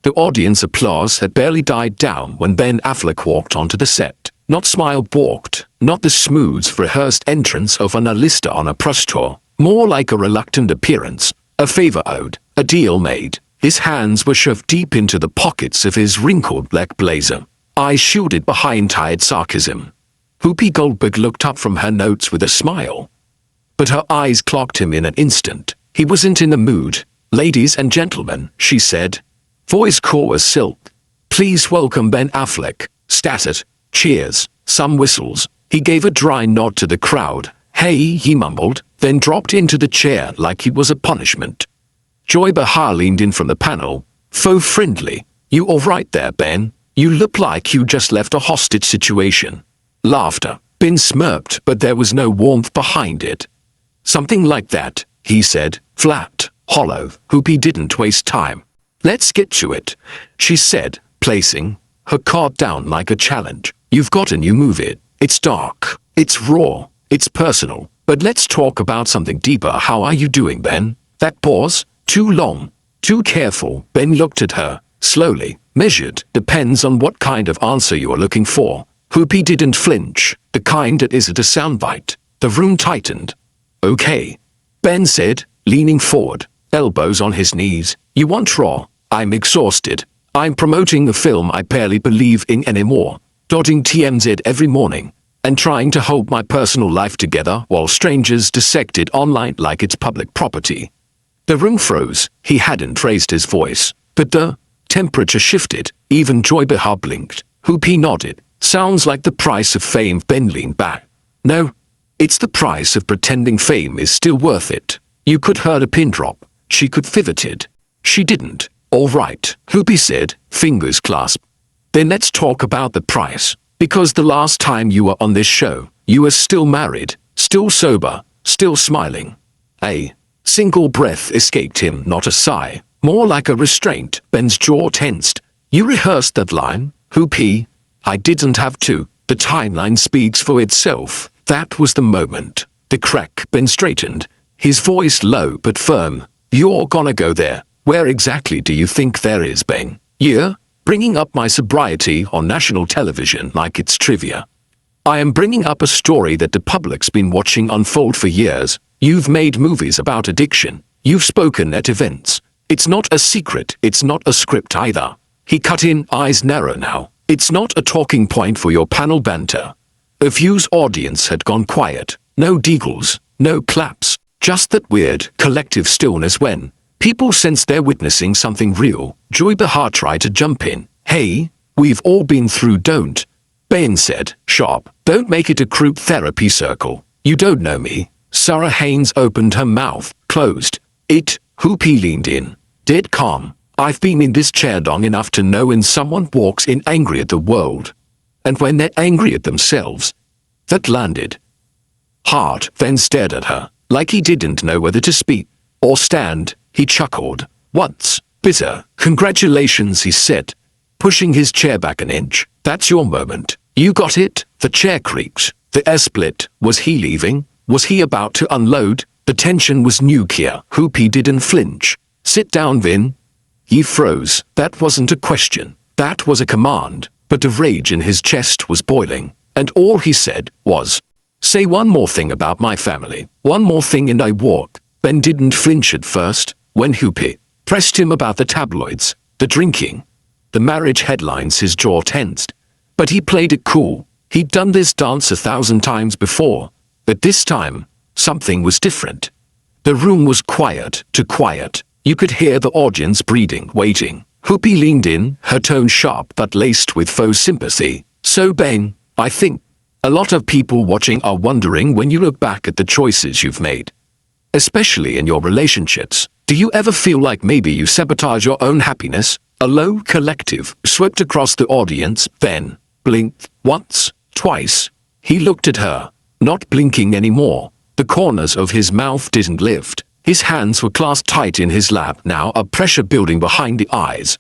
The audience applause had barely died down when Ben Affleck walked onto the set. Not smile-walked, not the smooth, rehearsed entrance of an A-lister on a press tour. More like a reluctant appearance, a favor owed, a deal made. His hands were shoved deep into the pockets of his wrinkled black blazer. Eyes shielded behind tired sarcasm. Whoopi Goldberg looked up from her notes with a smile. But her eyes clocked him in an instant. He wasn't in the mood. "Ladies and gentlemen," she said. Voice cool as silk. "Please welcome Ben Affleck." Stuttered. Cheers. Some whistles. He gave a dry nod to the crowd. "Hey," he mumbled, then dropped into the chair like he was a punishment. Joy Behar leaned in from the panel. Faux friendly. "You all right there, Ben? You look like you just left a hostage situation." Laughter. Ben smirked, but there was no warmth behind it. "Something like that," he said, flat, hollow. Whoopi didn't waste time. "Let's get to it," she said, placing her card down like a challenge. "You've got a new movie. It's dark, it's raw, it's personal, but let's talk about something deeper. How are you doing, Ben?" That pause, too long, too careful. Ben looked at her, slowly, measured. "Depends on what kind of answer you are looking for." Whoopi didn't flinch, the kind that isn't a soundbite. The room tightened. "Okay," Ben said, leaning forward, elbows on his knees. "You want raw? I'm exhausted. I'm promoting a film I barely believe in anymore, dotting TMZ every morning, and trying to hold my personal life together while strangers dissect it online like it's public property." The room froze. He hadn't raised his voice, but the temperature shifted. Even Joy Behar blinked. Whoopi nodded. "Sounds like the price of fame." Ben leaned back. "No, it's the price of pretending fame is still worth it." You could hear a pin drop. She could pivot it. She didn't. "All right," Whoopi said, fingers clasped. "Then let's talk about the price. Because the last time you were on this show, you were still married, still sober, still smiling." A single breath escaped him, not a sigh. More like a restraint. Ben's jaw tensed. "You rehearsed that line, Whoopi?" "I didn't have to. The timeline speaks for itself." That was the moment. The crack. Ben straightened, his voice low but firm. "You're gonna go there. Where exactly do you think there is, Ben? Yeah? Bringing up my sobriety on national television like it's trivia. I am bringing up a story that the public's been watching unfold for years. You've made movies about addiction. You've spoken at events. It's not a secret. It's not a script either." He cut in, eyes narrow now. "It's not a talking point for your panel banter." A view's audience had gone quiet. No deagles, no claps, just that weird, collective stillness when people sense they're witnessing something real. Joy Behar tried to jump in. "Hey, we've all been through." "Don't," Ben said, sharp. "Don't make it a group therapy circle. You don't know me." Sarah Haynes opened her mouth, closed. "It," Whoopi leaned in, dead calm. "I've been in this chair long enough to know when someone walks in angry at the world. And when they're angry at themselves." That landed hard. Ben stared at her, like he didn't know whether to speak or stand. He chuckled. "Once, bitter. Congratulations," he said, pushing his chair back an inch. "That's your moment. You got it." The chair creaked. The air split. Was he leaving? Was he about to unload? The tension was nuclear. Whoopi didn't flinch. "Sit down, Vin." He froze. That wasn't a question. That was a command. But the rage in his chest was boiling. And all he said was, "Say one more thing about my family. One more thing and I walk." Ben didn't flinch at first. When Whoopi pressed him about the tabloids, the drinking, the marriage headlines, his jaw tensed. But he played it cool. He'd done this dance 1,000 times before. But this time, something was different. The room was quiet, too quiet. You could hear the audience breathing, waiting. Whoopi leaned in, her tone sharp but laced with faux sympathy. "So Ben, I think a lot of people watching are wondering when you look back at the choices you've made, especially in your relationships, do you ever feel like maybe you sabotage your own happiness?" A low collective swept across the audience. Ben blinked once, twice. He looked at her, not blinking anymore. The corners of his mouth didn't lift. His hands were clasped tight in his lap now, a pressure building behind the eyes.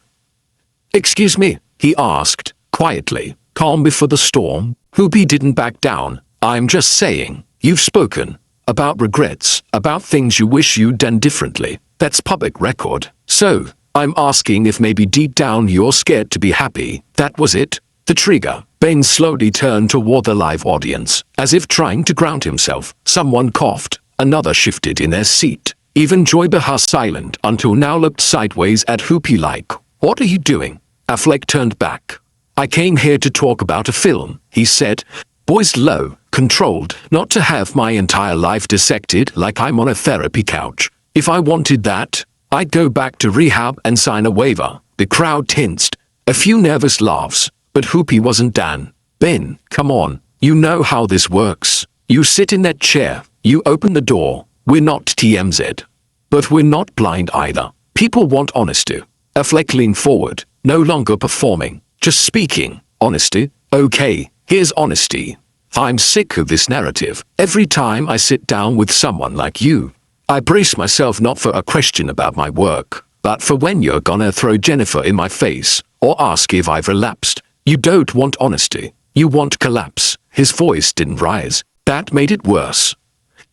"Excuse me?" he asked, quietly, calm before the storm. Whoopi didn't back down. "I'm just saying, you've spoken about regrets, about things you wish you'd done differently. That's public record. So, I'm asking if maybe deep down you're scared to be happy. That was it. The trigger. Ben slowly turned toward the live audience, as if trying to ground himself. Someone coughed. Another shifted in their seat. Even Joy Behar, silent until now, looked sideways at Whoopi like, "What are you doing?" Affleck turned back. "I came here to talk about a film," he said, voiced low, controlled, "not to have my entire life dissected like I'm on a therapy couch. If I wanted that, I'd go back to rehab and sign a waiver." The crowd tensed. A few nervous laughs, but Whoopi wasn't done. "Ben, come on. You know how this works. You sit in that chair. You open the door. We're not TMZ. But we're not blind either. People want honesty." Affleck leaned forward, no longer performing, just speaking. "Honesty? Okay, here's honesty. I'm sick of this narrative. Every time I sit down with someone like you, I brace myself not for a question about my work, but for when you're gonna throw Jennifer in my face, or ask if I've relapsed. You don't want honesty. You want collapse." His voice didn't rise. That made it worse.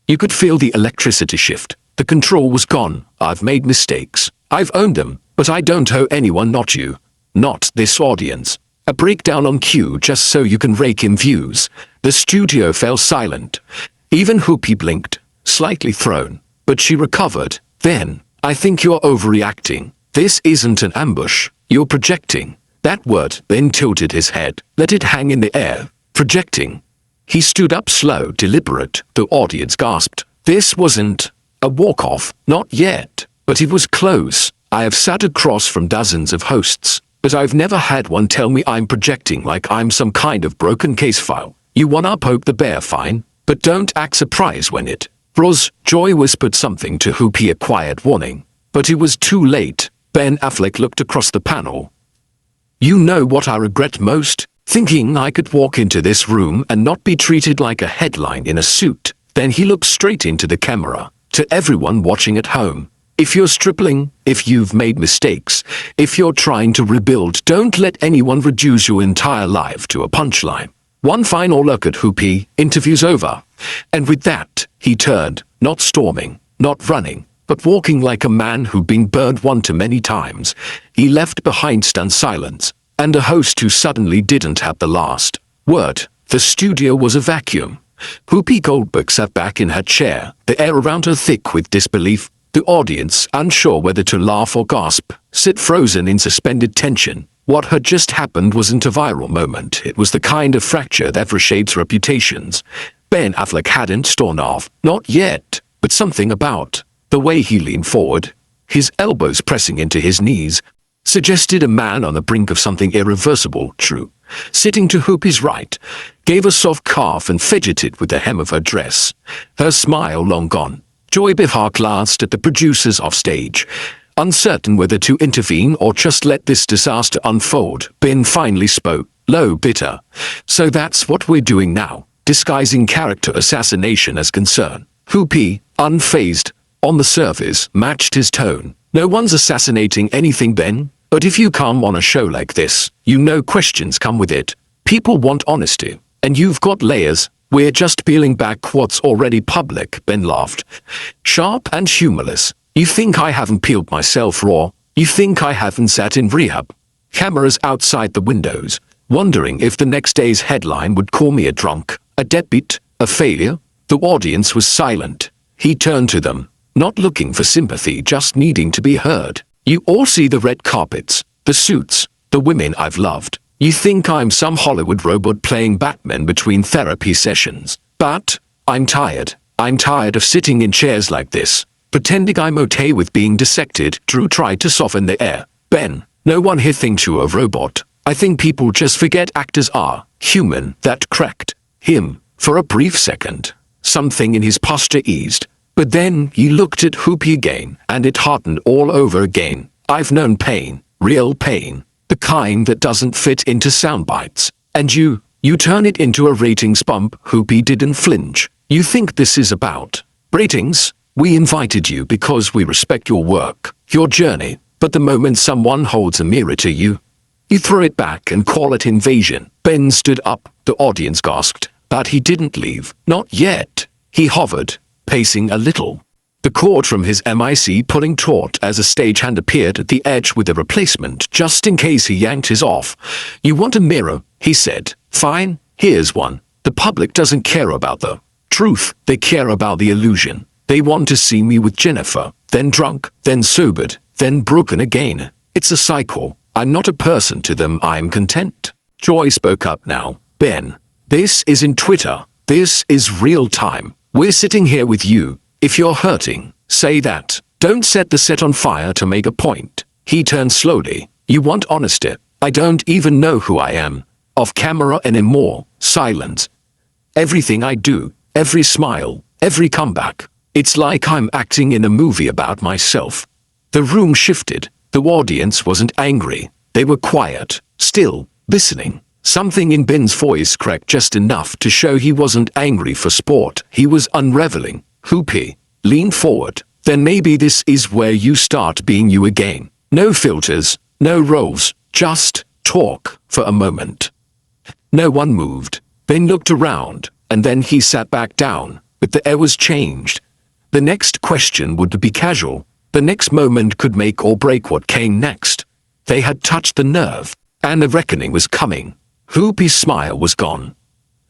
You could feel the electricity shift. The control was gone. "I've made mistakes. I've owned them, but I don't owe anyone, not you. Not this audience." A breakdown on cue just so you can rake in views. The studio fell silent. Even Whoopi blinked, slightly thrown, but she recovered. "Then, I think you're overreacting. This isn't an ambush. You're projecting." That word. Ben tilted his head, let it hang in the air. Projecting. He stood up, slow, deliberate. The audience gasped. This wasn't a walk-off, not yet, but it was close. I have sat across from dozens of hosts, but I've never had one tell me I'm projecting like I'm some kind of broken case file. You wanna poke the bear, fine, but don't act surprised when it bros. Joy whispered something to Whoopi, a quiet warning, but it was too late. Ben Affleck looked across the panel. "You know what I regret most? Thinking I could walk into this room and not be treated like a headline in a suit." Then he looked straight into the camera. "To everyone watching at home, if you're struggling, if you've made mistakes, if you're trying to rebuild, don't let anyone reduce your entire life to a punchline." One final look at Whoopi. Interview's over. And with that, he turned, not storming, not running, but walking like a man who'd been burned one too many times. He left behind stunned silence, and a host who suddenly didn't have the last word. The studio was a vacuum. Whoopi Goldberg sat back in her chair, the air around her thick with disbelief. The audience, unsure whether to laugh or gasp, sit frozen in suspended tension. What had just happened wasn't a viral moment. It was the kind of fracture that reshapes reputations. Ben Affleck hadn't stormed off, not yet, but something about the way he leaned forward, his elbows pressing into his knees, suggested a man on the brink of something irreversible. True. Sitting to Whoopi's right, gave a soft cough and fidgeted with the hem of her dress. Her smile long gone. Joy Behar glanced at the producers off stage, uncertain whether to intervene or just let this disaster unfold. Ben finally spoke, low, bitter. "So that's what we're doing now, disguising character assassination as concern." Whoopi, unfazed, on the surface, matched his tone. "No one's assassinating anything, Ben. But if you come on a show like this, you know questions come with it. People want honesty. And you've got layers. We're just peeling back what's already public." Ben laughed. Sharp and humorless. "You think I haven't peeled myself raw? You think I haven't sat in rehab?" Cameras outside the windows, wondering if the next day's headline would call me a drunk, a deadbeat, a failure. The audience was silent. He turned to them, not looking for sympathy, just needing to be heard. "You all see the red carpets, the suits, the women I've loved. You think I'm some Hollywood robot playing Batman between therapy sessions. But I'm tired. I'm tired of sitting in chairs like this, pretending I'm okay with being dissected." Drew tried to soften the air. "Ben, no one here thinks you're a robot. I think people just forget actors are human." That cracked him. For a brief second, something in his posture eased. But then he looked at Whoopi again, and it hardened all over again. "I've known pain, real pain, the kind that doesn't fit into sound bites. And you turn it into a ratings bump." Whoopi didn't flinch. "You think this is about ratings? We invited you because we respect your work, your journey. But the moment someone holds a mirror to you, you throw it back and call it invasion." Ben stood up. The audience gasped, but he didn't leave. Not yet. He hovered, pacing a little. The cord from his MIC pulling taut as a stagehand appeared at the edge with a replacement just in case he yanked his off. "You want a mirror?" he said. "Fine, here's one." The public doesn't care about the truth, they care about the illusion. They want to see me with Jennifer, then drunk, then sobered, then broken again. It's a cycle. I'm not a person to them, I'm content. Joy spoke up now. "Ben, this isn't Twitter. This is real time. We're sitting here with you. If you're hurting, say that. Don't set the set on fire to make a point." He turned slowly. "You want honesty? I don't even know who I am. Off camera anymore. Silence. Everything I do, every smile, every comeback. It's like I'm acting in a movie about myself." The room shifted. The audience wasn't angry. They were quiet, still, listening. Something in Ben's voice cracked just enough to show he wasn't angry for sport. He was unraveling. Whoopi leaned forward. "Then maybe this is where you start being you again. No filters, no roles, just talk for a moment." No one moved. Ben looked around, and then he sat back down, but the air was changed. The next question would be casual. The next moment could make or break what came next. They had touched the nerve, and a reckoning was coming. Whoopi's smile was gone.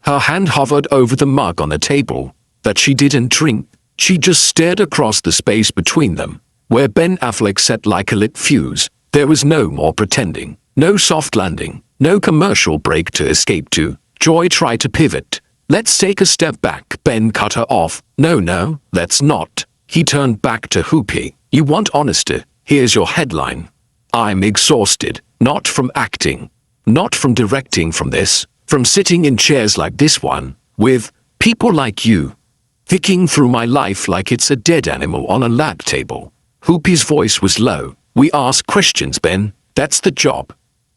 Her hand hovered over the mug on the table that she didn't drink. She just stared across the space between them, where Ben Affleck sat like a lit fuse. There was no more pretending, no soft landing, no commercial break to escape to. Joy tried to pivot. "Let's take a step back," Ben cut her off. No, let's not." He turned back to Whoopi. "You want honesty? Here's your headline. I'm exhausted, not from acting, not from directing, from this, from sitting in chairs like this one, with people like you, picking through my life like it's a dead animal on a lab table." Whoopi's voice was low. "We ask questions, Ben. That's the job.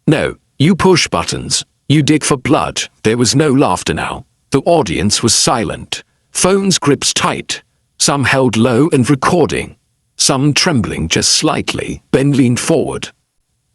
No, you push buttons. You dig for blood." There was no laughter now. The audience was silent. Phones grips tight. Some held low and recording. Some trembling just slightly. Ben leaned forward.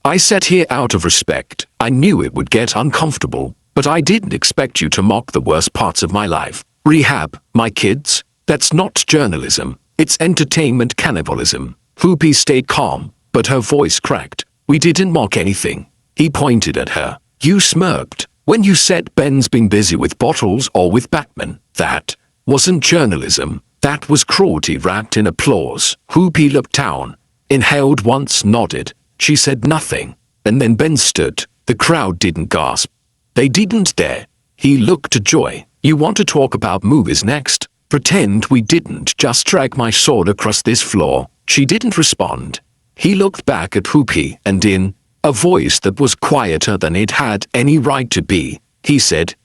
"I sat here out of respect. I knew it would get uncomfortable, but I didn't expect you to mock the worst parts of my life. Rehab, my kids. That's not journalism. It's entertainment cannibalism." Whoopi stayed calm, but her voice cracked. "We didn't mock anything." He pointed at her. "You smirked when you said Ben's been busy with bottles or with Batman. That wasn't journalism. That was cruelty wrapped in applause." Whoopi looked down, inhaled once, nodded. She said nothing, and then Ben stood. The crowd didn't gasp. They didn't dare. He looked to Joy. "You want to talk about movies next? Pretend we didn't just drag my sword across this floor." She didn't respond. He looked back at Whoopi, and in a voice that was quieter than it had any right to be, he said,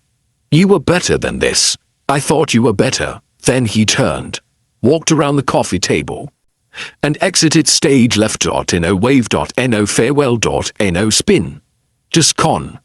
"You were better than this. I thought you were better." Then he turned, walked around the coffee table, and exited stage left. No wave. No farewell. No spin. Just con.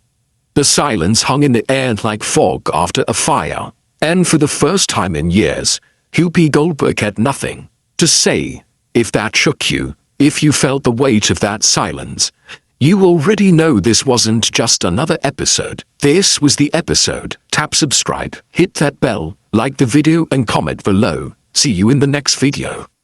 The silence hung in the air like fog after a fire, and for the first time in years, Whoopi Goldberg had nothing to say. If that shook you, if you felt the weight of that silence, you already know this wasn't just another episode. This was the episode. Tap subscribe, hit that bell, like the video and comment below. See you in the next video.